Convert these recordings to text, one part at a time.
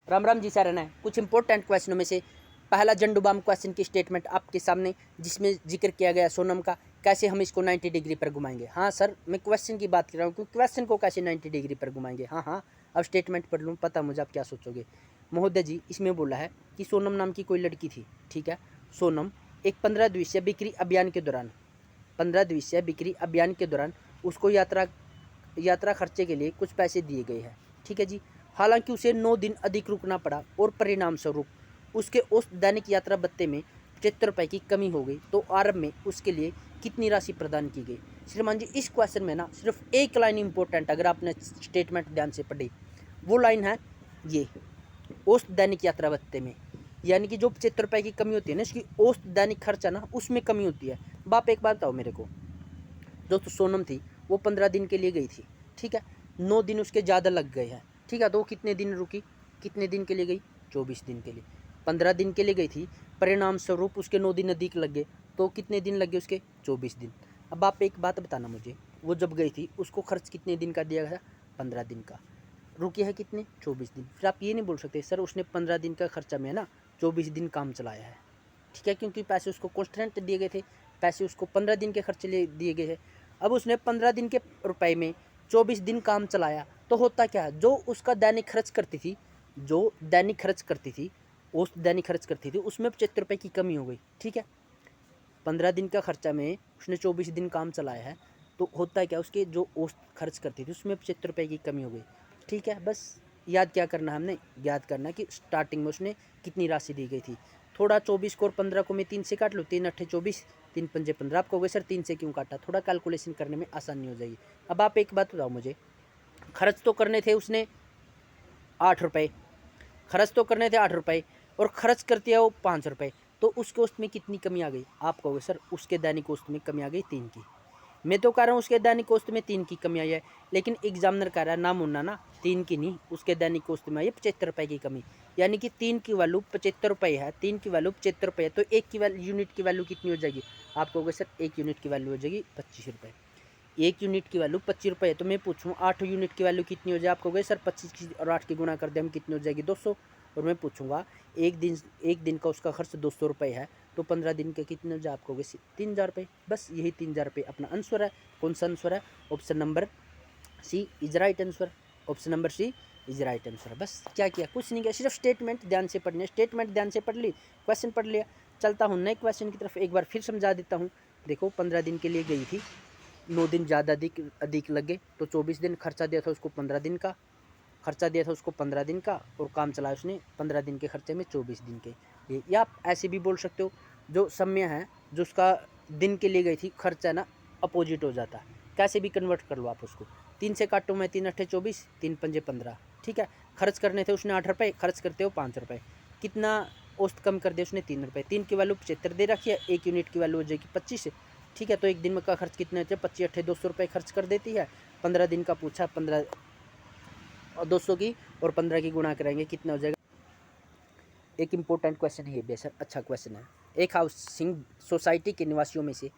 Ram Ram ji sir है। कुछ important क्वेश्चनों में से पहला झंडूबाम क्वेश्चन की स्टेटमेंट आपके सामने, जिसमें जिक्र किया गया सोनम का, कैसे हम इसको 90 डिग्री पर घुमाएंगे। हाँ सर, मैं क्वेश्चन की बात कर रहा हूँ, क्योंकि क्वेश्चन को कैसे 90 डिग्री पर घुमाएंगे। हाँ, अब स्टेटमेंट पढ़ लूँ, पता मुझे आप क्या सोचोगे। महोदय जी, इसमें बोला है कि सोनम नाम की कोई लड़की थी, ठीक है। सोनम एक 15 दिवसीय बिक्री अभियान के दौरान 15 दिवसीय बिक्री अभियान के दौरान उसको यात्रा खर्चे के लिए कुछ पैसे दिए गए हैं, ठीक है जी। हालांकि उसे 9 दिन अधिक रुकना पड़ा और परिणाम स्वरूप उसके उस दैनिक यात्रा भत्ते में 75 रुपये की कमी हो गई, तो आरंभ में उसके लिए कितनी राशि प्रदान की गई। श्रीमान जी, इस क्वेश्चन में ना सिर्फ एक लाइन इंपॉर्टेंट, अगर आपने स्टेटमेंट ध्यान से पढ़ी, वो लाइन है ये, औसत दैनिक यात्रा भत्ते में, यानी कि जो 75 रुपये की कमी होती है ना, इसकी औसत दैनिक खर्चा ना, उसमें कमी होती है। बाप एक बात बताओ मेरे को, जो तो सोनम थी वो 15 दिन के लिए गई थी, ठीक है। 9 दिन उसके ज़्यादा लग गए हैं, ठीक है। तो वो कितने दिन रुकी, कितने दिन के लिए गई, 24 दिन के लिए। 15 दिन के लिए गई थी, परिणाम स्वरूप उसके 9 दिन अधिक लग गए, तो कितने दिन लग गए उसके, 24 दिन। अब आप एक बात बताना मुझे, वो जब गई थी उसको खर्च कितने दिन का दिया गया, 15 दिन का, रुकी है कितने, 24 दिन। फिर आप ये नहीं बोल सकते सर उसने 15 दिन का खर्चा में है ना 24 दिन काम चलाया है, ठीक है, क्योंकि पैसे उसको कॉन्स्टेंट दिए गए थे, पैसे उसको 15 दिन के खर्चे लिए दिए गए हैं। अब उसने 15 दिन के रुपए में 24 दिन काम चलाया, तो होता क्या है, जो उसका दैनिक खर्च करती थी, जो दैनिक खर्च करती थी, उस दैनिक खर्च करती थी, उसमें 75 रुपये की कमी हो गई, ठीक है। 15 दिन का खर्चा में उसने 24 दिन काम चलाया है, तो होता है क्या, उसके जो औसत खर्च करती थी उसमें 75 रुपये की कमी हो गई, ठीक है। बस याद क्या करना है, हमने याद करना कि स्टार्टिंग में उसने कितनी राशि दी गई थी। थोड़ा 24 को और 15 को मैं 3 से काट लूँ, 3 अट्ठे 24, 3 पंजे 15। आप कहोगे सर 3 से क्यों काटा, थोड़ा कैलकुलेशन करने में आसानी हो जाएगी। अब आप एक बात बताओ मुझे, खर्च तो करने थे उसने 8 रुपये, खर्च तो करने थे 8 रुपये, और खर्च करती है वो 5 रुपये, तो उसके औसत में कितनी कमी आ गई। आप कहोगे सर उसके दैनिक औसत में कमी आ गई 3 की। मैं तो कह रहा हूँ उसके दैनिक औसत में 3 की कमी आई है, लेकिन एग्जामिनर कह रहा है ना मुन्ना ना 3 की नहीं, उसके दैनिक औसत में आई है 75 रुपये की कमी, यानी कि 3 की वैल्यू 75 रुपये है, 3 की वैल्यू 75 रुपये है, तो एक की यूनिट की वैल्यू कितनी हो जाएगी। आप कहोगे सर 1 यूनिट की वैल्यू हो जाएगी 25 रुपये, 1 यूनिट की वैल्यू 25 रुपये है, तो मैं पूछूँ 8 यूनिट की वैल्यू कितनी हो जाए। आप कहोगे सर 25 और 8 की गुना कर दे हम, कितनी हो जाएगी 200, और मैं पूछूंगा एक दिन का उसका खर्च 200 रुपये है, तो 15 दिन के कितने हो जाए। आप कहोगे 3000 रुपये, बस यही 3000 रुपये अपना आंसर है। कौन सा आंसर है, option number C is right answer, option number C is right answer. बस क्या किया, कुछ नहीं किया, सिर्फ स्टेटमेंट ध्यान से पढ़नी है, स्टेटमेंट ध्यान से पढ़ ली, क्वेश्चन पढ़ लिया। चलता हूँ नए क्वेश्चन की तरफ, एक बार फिर समझा देता हूँ। देखो 15 दिन के लिए गई थी, 9 दिन ज़्यादा अधिक लगे, तो 24 दिन खर्चा दिया था उसको, 15 दिन का खर्चा दिया था उसको 15 दिन का, और काम चलाया उसने 15 दिन के खर्चे में 24 दिन के लिए। या आप ऐसे भी बोल सकते हो, जो समय है जो उसका दिन के लिए गई थी, खर्चा ना अपोजिट हो जाता है, कैसे भी कन्वर्ट कर लो आप उसको। 3 से काटो मैं, 3 अट्ठे 24, 3 पंजे 15, ठीक है। खर्च करने थे उसने 8 रुपये, खर्च करते हो 5 रुपये, कितना औसत कम कर दिया उसने 3 रुपये। 3 की वैल्यू 75 दे रखी है, 1 यूनिट की वैल्यू हो जाएगी 25, ठीक है। तो एक दिन में का खर्च कितने होते हैं, 25 अट्ठे 200 रुपये खर्च कर देती है। 15 दिन का पूछा, 15 और 200 की और 15 की गुणा करेंगे, कितना हो जाएगा। एक इम्पोर्टेंट क्वेश्चन है ये, बेशक अच्छा क्वेश्चन है। एक हाउसिंग सोसाइटी के निवासियों में से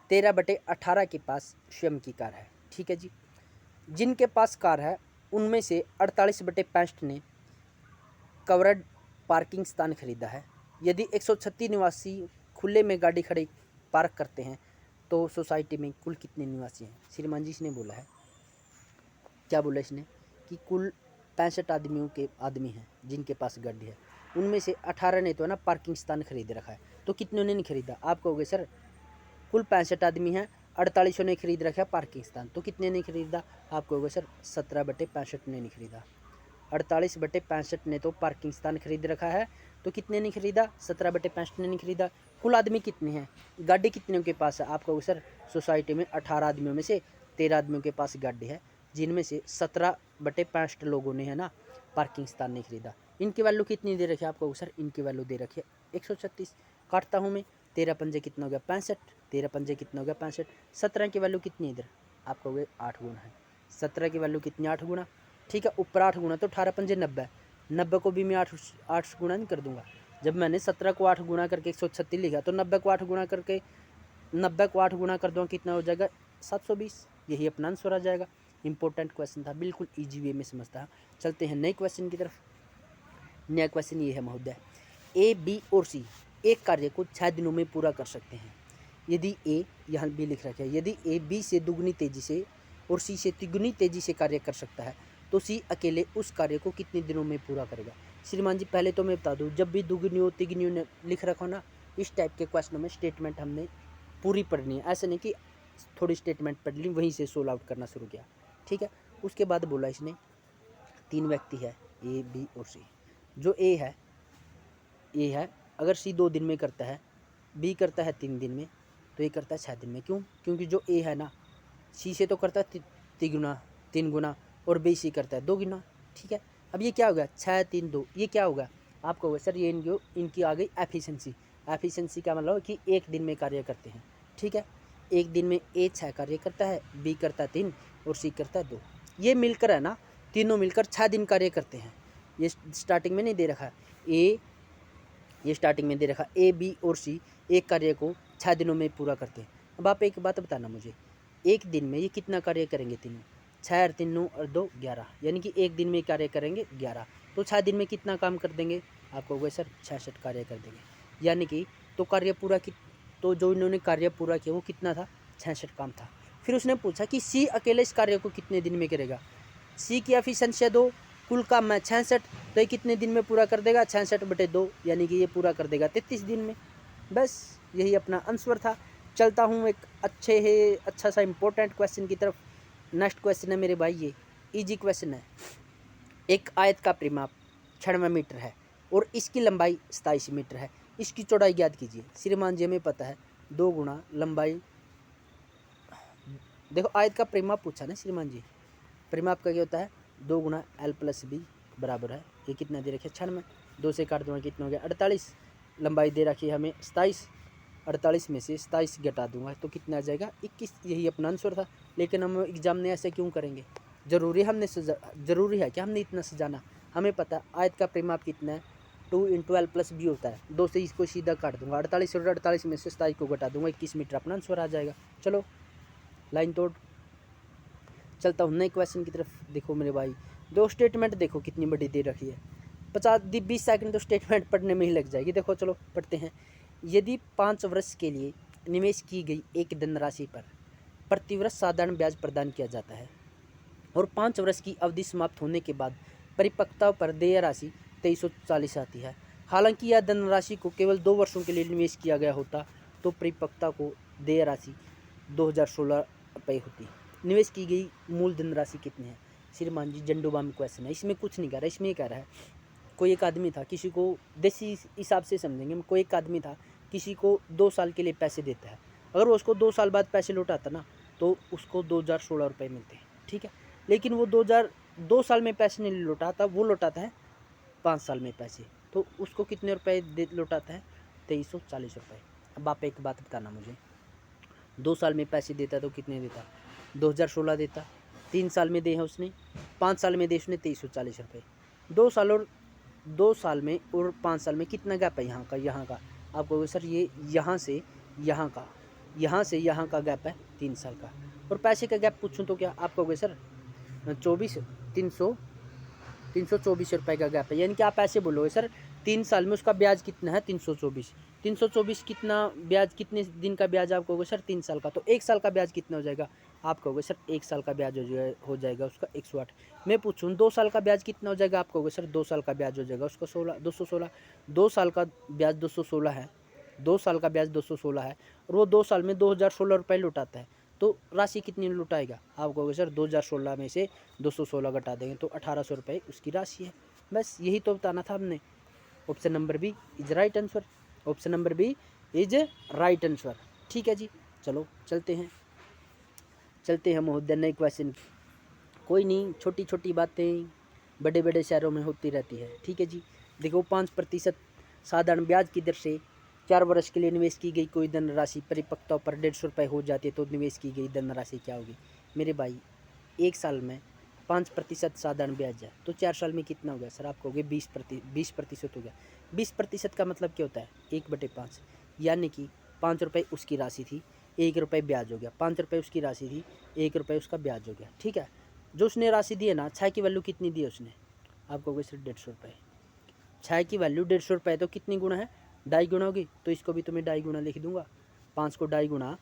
13/18 के पास स्वयं की कार है, ठीक है जी। जिनके पास कार है उनमें से 48/65 ने कवर्ड पार्किंग स्थान खरीदा है। यदि 136 निवासी खुले में गाड़ी खड़ी पार्क करते हैं, तो सोसाइटी में कुल कितने निवासी हैं। श्रीमान जी इसने बोला है, क्या बोला इसने, कि कुल 65 आदमी हैं जिनके पास गाड़ी है, उनमें से 18 ने तो है ना पार्किंग स्थान खरीद रखा है, तो कितनों ने नहीं खरीदा। आप कहोगे सर कुल 65 आदमी हैं, 48 ने खरीद रखा है पार्किंग स्थान, तो कितने ने खरीदा। आप कहोगे सर 17/65 ने नहीं खरीदा। 48/65 ने तो पार्किंग स्थान खरीद रखा है, तो कितने ने खरीदा, 17/65 ने नहीं खरीदा। कुल आदमी कितने हैं, गाड़ी कितने के पास है। आप कहोगे सर सोसाइटी में 18 आदमियों में से 13 आदमियों के पास गाड़ी है, जिनमें से 17/65 लोगों ने है ना पार्किंग स्थान नहीं खरीदा। इनकी वैल्यू कितनी दे रखी है। आप कहोगे सर इनकी वैल्यू दे रखी है 136। काटता हूँ मैं, 13 पंजे कितना हो गया 65, 13 पंजे कितना हो गया 65। 17 की वैल्यू कितनी है इधर, आप कहोगे 8 गुना है। 17 की वैल्यू कितनी, 8 गुना, ठीक है। ऊपर 8 गुना तो 18 पंजे 90, 90 को भी मैं 8 गुना नहीं कर दूंगा। जब मैंने 17 को 8 गुना करके 136 लिखा, तो 90 को 8 गुना करके 90 को 8 गुना कर दूँगा, कितना हो जाएगा 720। यही अपना आंसर आ जाएगा। इंपॉर्टेंट क्वेश्चन था, बिल्कुल ईजी वे में समझता है। चलते हैं नए क्वेश्चन की तरफ। नया क्वेश्चन ये है महोदय, ए, बी और सी एक कार्य को 6 दिनों में पूरा कर सकते हैं। यदि ए, यहाँ बी लिख रखा है, यदि ए बी से दुगनी तेजी से और सी से तिगुनी तेजी से कार्य कर सकता है तो सी अकेले उस कार्य को कितने दिनों में पूरा करेगा। श्रीमान जी पहले तो मैं बता दूँ, जब भी दुगनी हो तिगनी हो लिख रखा हो ना, इस टाइप के क्वेश्चनों में स्टेटमेंट हमने पूरी पढ़नी है। ऐसा नहीं कि थोड़ी स्टेटमेंट पढ़ ली वहीं से सोल्व आउट करना शुरू किया, ठीक है। उसके बाद बोला इसने 3 व्यक्ति है ए, बी और सी। जो ए है, अगर सी 2 दिन में करता है, बी करता है 3 दिन में, तो ये करता है 6 दिन में। क्यों? क्योंकि जो ए है ना, सी से तो करता है 3 गुना और बी सी करता है 2 गुना, ठीक है। अब ये क्या हो गया, 6 3 2, ये क्या होगा आपको होगा सर, ये इनकी आ गई एफिशिएंसी। एफिशिएंसी का मतलब कि एक दिन में कार्य करते हैं, ठीक है। एक दिन में ए 6 कार्य करता है, बी करता है 3 और सी करता है 2। ये मिलकर है ना, तीनों मिलकर 6 दिन कार्य करते हैं। ये स्टार्टिंग में नहीं दे रखा ये स्टार्टिंग में दे रखा ए, बी और सी एक कार्य को 6 दिनों में पूरा करते हैं। अब आप एक बात बताना मुझे, एक दिन में ये कितना कार्य करेंगे तीनों? 6 और 3 9 और 2 11, यानी कि एक दिन में कार्य करेंगे 11। तो 6 दिन में कितना काम कर देंगे? आपको होगा सर 66 कार्य कर देंगे, यानी कि तो कार्य पूरा तो जो इन्होंने कार्य पूरा किया वो कितना था? 66 काम था। फिर उसने पूछा कि सी अकेले इस कार्य को कितने दिन में करेगा। सी की एफिशिएंसी 2, कुल काम है 66, तो ये कितने दिन में पूरा कर देगा? 66/2, यानी कि ये पूरा कर देगा 33 दिन में। बस यही अपना आंसर था। चलता हूँ एक अच्छा सा इम्पोर्टेंट क्वेश्चन की तरफ। नेक्स्ट क्वेश्चन है मेरे भाई, ये इजी क्वेश्चन है। एक आयत का परिमाप 96 मीटर है और इसकी लंबाई 27 मीटर है, इसकी चौड़ाई ज्ञात कीजिए। श्रीमान जी हमें पता है 2 गुना लंबाई, देखो आयत का परिमाप पूछा ना श्रीमान जी, परिमाप का क्या होता है? 2 गुना L + B बराबर है, ये कितना दे रखा है? 96। 2 से काट दूंगा कितना हो गया? 48। लंबाई दे रखी है हमें 27, 48 में से 27 घटा दूंगा तो कितना आ जाएगा? 21। यही अपना आंसर था। लेकिन हम एग्जाम में ऐसे क्यों करेंगे? ज़रूरी है कि हमने इतना सजाना? हमें पता है आयत का परिमाप कितना है, 2 × L + B होता है। 2 से इसको सीधा काट दूंगा, 48 और 48 में से 27 को घटा दूंगा, 21 मीटर अपना आंसर आ जाएगा। चलो लाइन तोड़, चलता हूँ नए क्वेश्चन की तरफ। देखो मेरे भाई, दो स्टेटमेंट देखो कितनी बड़ी दे रखी है, 20 सेकंड तो स्टेटमेंट पढ़ने में ही लग जाएगी। देखो चलो पढ़ते हैं। यदि 5 वर्ष के लिए निवेश की गई एक धनराशि पर प्रतिवर्ष साधारण ब्याज प्रदान किया जाता है और 5 वर्ष की अवधि समाप्त होने के बाद परिपक्वता पर देय राशि 2340 आती है, हालांकि यह धनराशि को केवल 2 वर्षों के लिए निवेश किया गया होता तो परिपक्वता को देय राशि 2016 रुपये होती। निवेश की गई मूल धनराशि कितनी है? श्रीमान जी जंडूबाम क्वेश्चन है, इसमें कुछ नहीं कह रहा, इसमें कह रहा है कोई एक आदमी था, किसी को देसी हिसाब से समझेंगे, कोई एक आदमी था किसी को 2 साल के लिए पैसे देता है, अगर वो उसको 2 साल बाद पैसे लौटाता ना तो उसको 2016 रुपये मिलते हैं, ठीक है। लेकिन वो 2 साल में पैसे नहीं लौटाता, वो लौटाता है 5 साल में पैसे, तो उसको कितने रुपये लौटाता है? 2340 रुपये। अब आप एक बात बताना मुझे, 2 साल में पैसे देता तो कितने देता? 2016 देता। 3 साल में दे हैं उसने, 5 साल में दे उसने 2340 रुपये। 2 साल में और 5 साल में कितना गैप है यहाँ का? आप कहोगे सर ये यहाँ से यहाँ का गैप है 3 साल का। और पैसे का गैप पूछूँ तो क्या? आप कहोगे सर 324 रुपये का गैप है, यानी कि आप ऐसे बोलोगे सर 3 साल में उसका ब्याज कितना है? 324 कितना ब्याज, कितने दिन का ब्याज? आप कहोगे सर 3 साल का। तो 1 साल का ब्याज कितना हो जाएगा? आप कहोगे सर 1 साल का ब्याज हो जाएगा उसका 108। मैं पूछूँ 2 साल का ब्याज कितना हो जाएगा? आप कहोगे सर 2 साल का ब्याज हो जाएगा उसका 216। 2 साल का ब्याज 216 है, 2 साल का ब्याज 216 है और वो 2 साल में 2016 रुपये लौटाता है, तो राशि कितनी लौटाएगा? आप कहोगे सर 2016 में से 216 घटा देंगे तो 1800 रुपये उसकी राशि है। बस यही तो बताना था हमने। Option number B is right answer. Option number B is right answer. ठीक है जी, चलो चलते हैं महोदय नए क्वेश्चन। कोई नहीं, छोटी छोटी बातें बड़े बड़े शहरों में होती रहती है। ठीक है जी, देखो 5% साधारण ब्याज की दर से 4 वर्ष के लिए निवेश की गई कोई धनराशि परिपक्वता पर 150 रुपये हो जाती है तो निवेश की गई धनराशि क्या होगी? मेरे भाई 1 साल में 5% साधारण ब्याज है तो 4 साल में कितना हो गया सर? आप कहोगे 20% हो गया। 20% का मतलब क्या होता है? 1/5, यानी कि 5 रुपये उसकी राशि थी, 1 रुपये ब्याज हो गया। 5 रुपये उसकी राशि थी, 1 रुपये उसका ब्याज हो गया। ठीक है, जो उसने राशि दी है ना, 6 की वैल्यू कितनी दी है उसने? आप कहोगे सर 150 रुपये। 6 की वैल्यू 150 रुपये तो कितनी गुना है, 2.5 गुना होगी, तो इसको भी तो मैं 2.5 गुना लिख दूंगा। 5 को 2.5 गुना,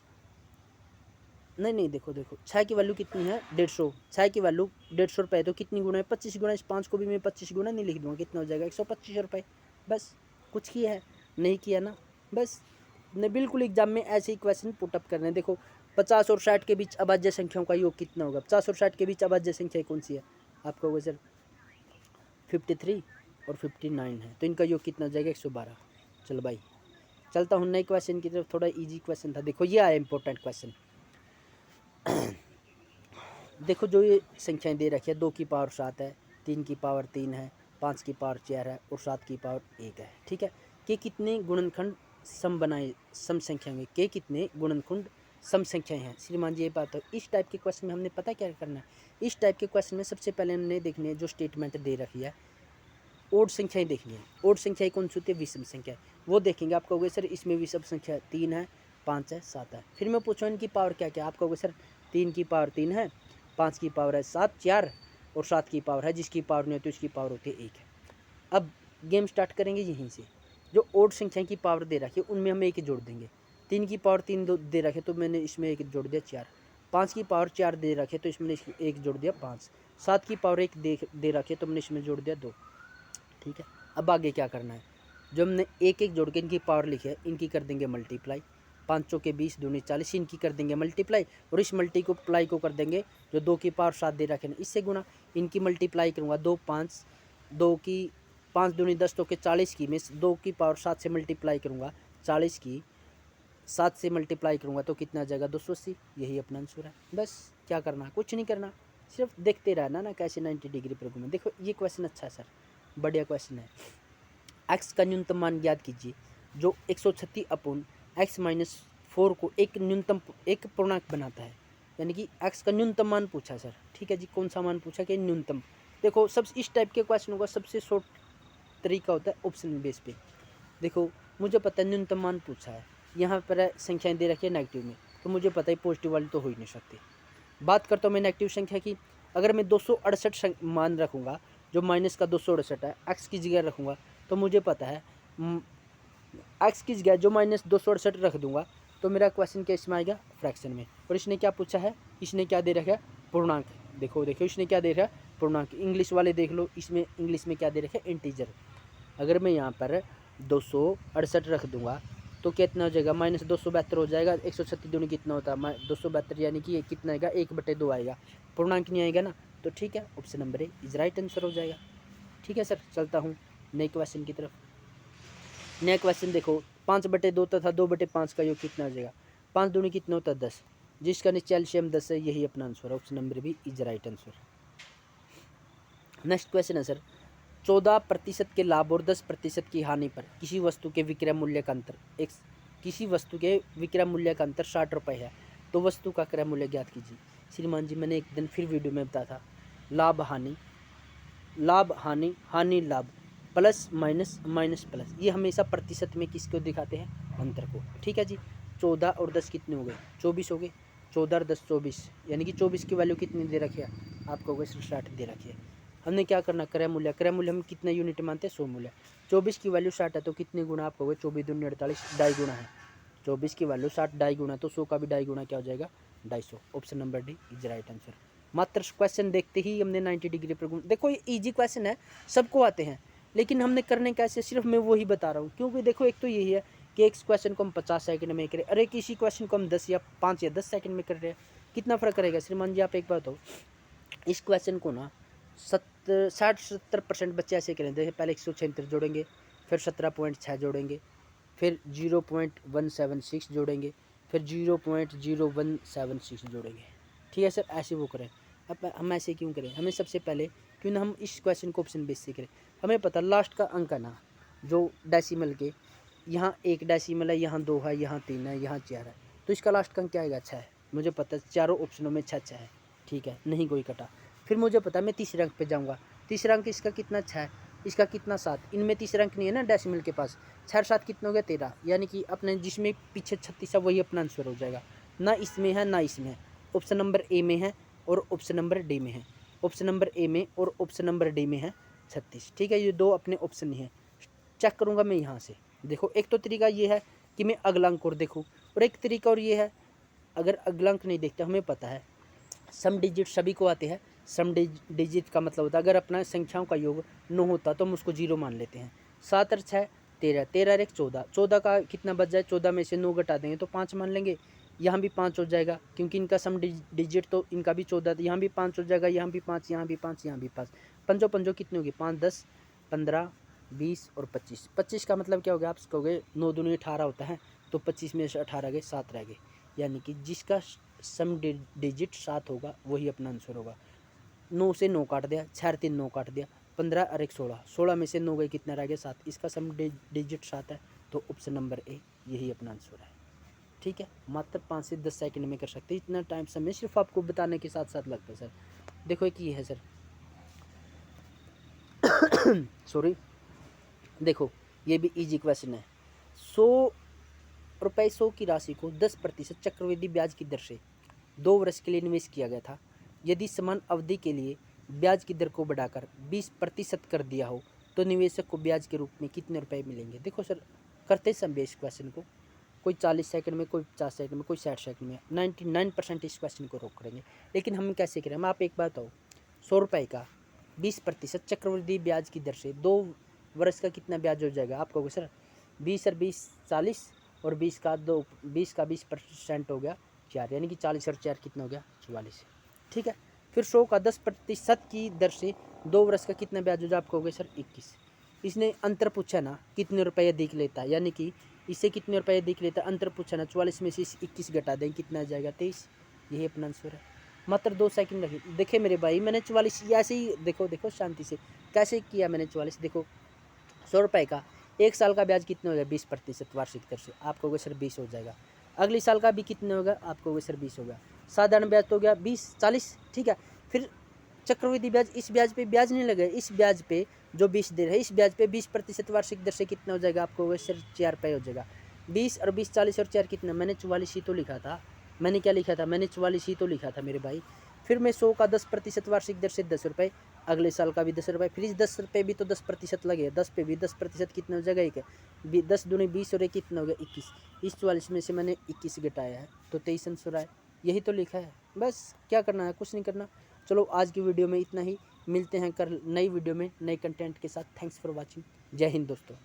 नहीं देखो 6 की वैल्यू कितनी है 150, 6 की वैल्यू 150 रुपये तो कितनी गुना है 25 गुना। इस 5 को भी मैं 25 गुना नहीं लिख दूंगा, कितना हो जाएगा 125 रुपये। बस कुछ किया है, नहीं किया ना, बस ने बिल्कुल एग्जाम में ऐसे ही क्वेश्चन पुटअप करने। देखो 50 और 60 के बीच अभाज्य संख्याओं का योग कितना होगा, 50 और 60 के बीच अभाज्य संख्या कौन सी है, आपका होगा सर 53 और 59 है, तो इनका योग कितना हो जाएगा 112। चलो भाई चलता हूँ नए क्वेश्चन की तरफ, थोड़ा इजी क्वेश्चन था। देखो ये आया इंपॉर्टेंट क्वेश्चन। देखो जो ये संख्याएं दे रखी है, 2 की पावर 7 है, 3 की पावर 3 है, 5 की पावर 4 है और 7 की पावर 1 है, ठीक है। कि कितने गुणनखंड सम बनाए, सम संख्या में के कितने गुणनखंड सम संख्याएं हैं। श्रीमान जी ये बात है, इस टाइप के क्वेश्चन में हमने पता क्या करना है, इस टाइप के क्वेश्चन में सबसे पहले हमने देखनी है जो स्टेटमेंट दे रखी है, ओड संख्याएं देखनी है। ओड संख्याएं कौन सी होती है, विषम संख्या, वो देखेंगे। आप कहोगे सर इसमें विषम संख्या 3 है, 5 है, 7 है। फिर मैं पूछूँ इनकी पावर क्या क्या, आप कहोगे सर 3 की पावर 3 है, 5 की पावर है 7 4 और 7 की पावर है, जिसकी पावर नहीं होती उसकी पावर होती है 1 है। अब गेम स्टार्ट करेंगे यहीं से। जो ओड संख्या की पावर दे रखी है उनमें हम 1 जोड़ देंगे। 3 की पावर 3 दे रखे तो मैंने इसमें 1 जोड़ दिया 4। 5 की पावर 4 दे रखे तो इसमें 1 जोड़ दिया 5। 7 की पावर 1 दे रखे तो मैंने इसमें जोड़ दिया 2, ठीक है। अब आगे क्या करना है, जो हमने 1 जोड़ के इनकी पावर लिखी है इनकी कर देंगे मल्टीप्लाई। 5 के 20 दूनी 40, इनकी कर देंगे मल्टीप्लाई और इस मल्टीप्लाई को कर देंगे जो 2 की पावर 7 दे रखे ना इससे गुना। इनकी मल्टीप्लाई करूँगा 2 5, 2 की 5 दूनी 10 तो के 40 की मैं 2 की पावर 7 से मल्टीप्लाई करूँगा, 40 की 7 से मल्टीप्लाई करूँगा तो कितना आ जाएगा 280। यही अपना आंसर है। बस क्या करना, कुछ नहीं करना, सिर्फ देखते रहना ना कैसे 90 डिग्री पर घूमे। देखो ये क्वेश्चन अच्छा है सर, बढ़िया क्वेश्चन है। एक्स का न्यूनतम मान ज्ञात कीजिए जो 136 अपॉन एक्स माइनस 4 को एक न्यूनतम एक पूर्णांक बनाता है। यानी कि एक्स का न्यूनतम मान पूछा सर, ठीक है जी। कौन सा मान पूछा कि न्यूनतम। देखो सब इस टाइप के क्वेश्चनों का सबसे शॉर्ट तरीका होता है ऑप्शन बेस पे। देखो मुझे पता है न्यूनतम मान पूछा है, यहाँ पर संख्याएँ दे रखी है नेगेटिव में, तो मुझे पता है पॉजिटिव वाली तो हो ही नहीं सकती। बात करता हूँ मैं नेगेटिव संख्या की, अगर मैं 268 मान रखूँगा जो माइनस का 268 है, एक्स की जगह रखूँगा तो मुझे पता है एक्स की जगह जो माइनस 268 रख दूंगा तो मेरा क्वेश्चन क्या इसमें आएगा फ्रैक्शन में। और इसने क्या पूछा है, इसने क्या दे रखा है पूर्णांक। देखो इसने क्या दे रखा है पूर्णांक। इंग्लिश वाले देख लो, इसमें इंग्लिश में क्या दे रखा है इंटीजर। अगर मैं यहाँ पर 268 रख दूंगा तो कितना हो जाएगा माइनस 272 हो जाएगा। 136 दूनी कितना होता है 272, यानी कि ये कितना आएगा 1/2 आएगा, पूर्णांक नहीं आएगा ना। तो ठीक है option number A is right answer हो जाएगा। ठीक है सर, चलता हूँ नए क्वेश्चन की तरफ। नया क्वेश्चन देखो 5/2 तथा 2/5 का योग कितना हो जाएगा। 5 दूनी कितना होता है 10, जिसका नीचे एलसीएम 10 है, यही अपना आंसर है। Option number B is right answer. Next question है सर 14% के लाभ और 10% की हानि पर किसी वस्तु के विक्रय मूल्य का अंतर किसी वस्तु के विक्रय मूल्य का अंतर 60 रुपये है, तो वस्तु का क्रय मूल्य ज्ञात कीजिए। श्रीमान जी मैंने एक दिन फिर वीडियो में बताया था, लाभ हानि हानि लाभ, प्लस माइनस माइनस प्लस, ये हमेशा प्रतिशत में किसको दिखाते हैं अंतर को। ठीक है जी। 14 और 10 कितने हो गए 24 हो गए, 14 और 10 24, यानी कि 24 की वैल्यू कितनी दे रखी है आपको हो गए 60 दे रखी है। हमने क्या करना क्रय मूल्य हम कितना यूनिट मानते हैं 100 मूल्य। 24 की वैल्यू 60 है तो कितने गुना आपको हो गए 24 दूनी 48, 2.5 गुना है। 24 की वैल्यू 60 2.5 गुना, तो 100 का भी 2.5 गुना क्या हो जाएगा 250। Option number D is right answer. मात्र क्वेश्चन देखते ही हमने 90 डिग्री पर घूम। देखो ये ईजी क्वेश्चन है, सबको आते हैं, लेकिन हमने करने कैसे सिर्फ मैं वही बता रहा हूँ। क्योंकि देखो एक तो यही है कि एक क्वेश्चन को हम 50 सेकंड में करें, अरे किसी क्वेश्चन को हम 10 या 5 या 10 सेकंड में कर रहे हैं, कितना फ़र्क रहेगा। श्रीमान जी आप एक बात हो, इस क्वेश्चन को ना 60-70% बच्चे ऐसे करेंगे, पहले 176 जोड़ेंगे, फिर 17.6 जोड़ेंगे, फिर 0.176 जोड़ेंगे, फिर 0.0176 जोड़ेंगे। ठीक है सर, ऐसे वो करें। अब हम ऐसे क्यों करें, हमें सबसे पहले क्यों ना हम इस क्वेश्चन को ऑप्शन बेस से करें। हमें पता लास्ट का अंक है ना जो डेसिमल के, यहाँ 1 डेसिमल है, यहाँ 2 है, यहाँ 3 है, यहाँ 4 है, तो इसका लास्ट का अंक क्या आएगा 6 है। मुझे पता है चारों ऑप्शनों में 6 है, ठीक है, नहीं कोई कटा। फिर मुझे पता है मैं तीसरे अंक पे जाऊँगा, तीसरा अंक इसका कितना 6, इसका कितना 7, इनमें तीसरा अंक नहीं है ना डेसिमल के पास। 6 और 7 कितना हो गया 13, यानी कि अपने जिसमें पीछे 36 है वही अपना आंसर हो जाएगा। ना इसमें है ना इसमें है, ऑप्शन नंबर ए में है और ऑप्शन नंबर डी में है। ऑप्शन नंबर ए में और ऑप्शन नंबर डी में है 36। ठीक है, ये दो अपने ऑप्शन ही हैं। चेक करूँगा मैं यहाँ से। देखो एक तो तरीका ये है कि मैं अगला अंक और देखूँ, और एक तरीका और ये है, अगर अगला अंक नहीं देखते, हमें पता है सम डिजिट सभी को आते हैं। सम डिजिट का मतलब होता है अगर अपना संख्याओं का योग 9 होता तो हम उसको 0 मान लेते हैं। 7 और 6 13, 13 और 1 14, 14 का कितना बच जाए, 14 में से 9 घटा देंगे तो 5 मान लेंगे। यहाँ भी 5 हो जाएगा क्योंकि इनका सम डिजिट तो इनका भी 14 था, यहाँ भी 5 हो जाएगा, यहाँ भी 5, यहाँ भी 5, यहाँ भी 5। पंजो पंजो कितनी होगी, 5 10 15 20 और 25। 25 का मतलब क्या हो गया, आप कहोगे 9 दूनी 18 होता है, तो 25 में से 18 गए 7 रह गए, यानी कि जिसका सम डिजिट 7 होगा वही अपना आंसर होगा। 9 से 9 काट दिया, 6 और 3 9 काट दिया, 15 और 1 16, 16 में से 9 गए कितना रह गया 7, इसका सम डिजिट 7 है, तो ऑप्शन नंबर ए यही अपना आंसर है। ठीक है, मात्र 5 से 10 सेकंड में कर सकते हैं, इतना टाइम समय सिर्फ आपको बताने के साथ साथ लगता है सर। देखो एक ये है सर सॉरी, देखो ये भी इजी क्वेश्चन है। 100 रुपये 100 की राशि को 10% चक्रवृद्धि ब्याज की दर से 2 वर्ष के लिए निवेश किया गया था। यदि समान अवधि के लिए ब्याज की दर को बढ़ाकर 20% कर दिया हो तो निवेशक को ब्याज के रूप में कितने रुपए मिलेंगे। देखो सर, करते समय इस क्वेश्चन को, कोई 40 सेकंड में, कोई 50 सेकंड में, कोई 60 सेकंड में, 99% इस क्वेश्चन को रोक करेंगे। लेकिन हम कैसे करें, हम आप एक बात हो, 100 रुपये का 20% चक्रवृद्धि ब्याज की दर से 2 वर्ष का कितना ब्याज हो जाएगा। आप कहोगे सर 20 और 20 40, और 20 का 20% हो गया 4, यानी कि 40 और 4 कितना हो गया 44। ठीक है, फिर 100 का 10% की दर से 2 वर्ष का कितना ब्याज हो जाए, आप कहोगे सर 21। इसने अंतर पूछा ना कितने रुपये अधिक लेता है, यानी कि इससे कितने रुपये अधिक लेता है, अंतर पूछा ना, 44 में से 21 घटा दें कितना आ जाएगा 23, यही अपना आंसर है। मात्र 2 सेकंड लगे। देखे मेरे भाई, मैंने 44 ऐसे ही, देखो शांति से कैसे किया मैंने 44। देखो 100 रुपये का 1 साल का ब्याज कितना हो जाएगा, 20% वार्षिक दर से, आप कहोगे सर 20 हो जाएगा। अगले साल का भी कितना होगा, आप कहोगे सर 20 होगा। साधारण ब्याज तो हो गया 20 40। ठीक है, फिर चक्रवृद्धि ब्याज, इस ब्याज पे ब्याज नहीं लगे, इस ब्याज पे जो 20 दे रहे हैं, इस ब्याज पे 20% वार्षिक दर से कितना हो जाएगा, आप कहोगे सर 4 रुपये हो जाएगा। 20 और 20 40 और 4 कितना, मैंने 44 ही तो लिखा था, मैंने क्या लिखा था, मैंने 44 ही तो लिखा था मेरे भाई। फिर मैं 100 का 10% वार्षिक दर से 10 रुपये, अगले साल का भी 10 रुपये, फिर इस 10 रुपये भी तो 10% लगे, 10 पे भी 10% कितना हो जाएगा, एक है 10 दूनी 20 और एक कितना हो गया 21। इस 44 में से मैंने 21 घटाया है तो 23 आंसर आया, यही तो लिखा है। बस क्या करना है, कुछ नहीं करना। चलो आज की वीडियो में इतना ही, मिलते हैं कल नई वीडियो में नए कंटेंट के साथ। थैंक्स फॉर वॉचिंग, जय हिंद दोस्तों।